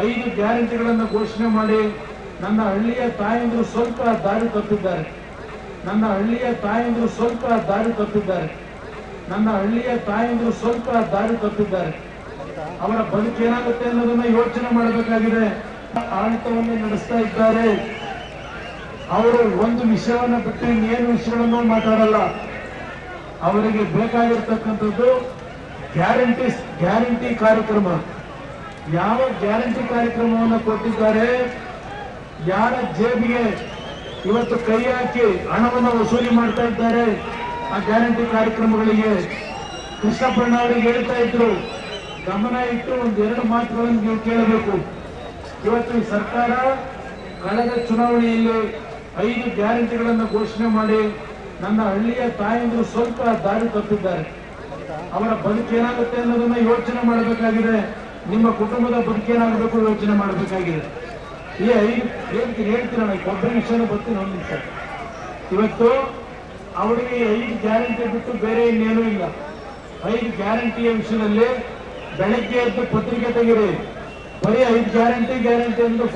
5 ಗ್ಯಾರಂಟಿಗಳನ್ನು ಘೋಷಣೆ ಮಾಡಿ ನನ್ನ ಹಳ್ಳಿಯ ತಾಯಂದಿರು ಸ್ವಲ್ಪ ದಾರಿ ತಪ್ಪಿದ್ದಾರೆ. ನನ್ನ ಹಳ್ಳಿಯ ತಾಯಂದಿರು ಸ್ವಲ್ಪ ದಾರಿ ತಪ್ಪಿದ್ದಾರೆ. ನನ್ನ ಹಳ್ಳಿಯ ತಾಯಂದಿರು ಸ್ವಲ್ಪ ದಾರಿ ತಪ್ಪಿದ್ದಾರೆ. ಅವರ ಬದುಕೇನಾಗುತ್ತೆ ಅನ್ನೋದನ್ನ ಯೋಚನೆ ಮಾಡಬೇಕಾಗಿದೆ. ಆಡಳಿತವನ್ನು ನಡೆಸ್ತಾ ಇದ್ದಾರೆ. ಅವರು ಒಂದು ವಿಷಯವನ್ನ ಬಿಟ್ಟು ಇನ್ನೇನು ವಿಷಯಗಳನ್ನು ಮಾತಾಡಲ್ಲ. ಅವರಿಗೆ ಬೇಕಾಗಿರ್ತಕ್ಕಂಥದ್ದು ಗ್ಯಾರಂಟಿ ಕಾರ್ಯಕ್ರಮ. ಯಾವ ಗ್ಯಾರಂಟಿ ಕಾರ್ಯಕ್ರಮವನ್ನು ಕೊಟ್ಟಿದ್ದಾರೆ, ಯಾರ ಜೇಬಿಗೆ ಇವತ್ತು ಕೈ ಹಾಕಿ ಹಣವನ್ನು ವಸೂಲಿ ಮಾಡ್ತಾ ಇದ್ದಾರೆ ಆ ಗ್ಯಾರಂಟಿ ಕಾರ್ಯಕ್ರಮಗಳಿಗೆ. ಕೃಷ್ಣಪ್ಪಣ್ಣ ಅವರಿಗೆ ಹೇಳ್ತಾ ಇದ್ರು, ಗಮನ ಇಟ್ಟು ಒಂದೆರಡು ಮಾತುಗಳನ್ನು ನೀವು ಕೇಳಬೇಕು. ಇವತ್ತು ಈ ಸರ್ಕಾರ ಕಳೆದ ಚುನಾವಣೆಯಲ್ಲಿ 5 ಗ್ಯಾರಂಟಿಗಳನ್ನು ಘೋಷಣೆ ಮಾಡಿ ನನ್ನ ಹಳ್ಳಿಯ ತಾಯಂದಿರು ಸ್ವಲ್ಪ ದಾರಿ ತಪ್ಪಿದ್ದಾರೆ. ಅವರ ಬದುಕೇನಾಗುತ್ತೆ ಅನ್ನೋದನ್ನ ಯೋಚನೆ ಮಾಡಬೇಕಾಗಿದೆ. ನಿಮ್ಮ ಕುಟುಂಬದ ಬದುಕೇನಾಗಬೇಕು ಯೋಚನೆ ಮಾಡಬೇಕಾಗಿದೆ. ಈ 5 ಹೇಳ್ತೀರಣ್ಣ, ಒಬ್ಬರ ವಿಷಯನ ಬರ್ತೀನಿ ಒಂದು ನಿಮಿಷ. ಇವತ್ತು ಅವರಿಗೆ 5 ಗ್ಯಾರಂಟಿ ಬಿಟ್ಟು ಬೇರೆ ಇನ್ನೇನೂ ಇಲ್ಲ. 5 ಗ್ಯಾರಂಟಿಯ ವಿಷಯದಲ್ಲಿ ಬೆಳಗ್ಗೆ ಎದ್ದು ಪತ್ರಿಕೆ ತೆಗಿರಿ, ಬರೀ 5 ಗ್ಯಾರಂಟಿ ಎಂದು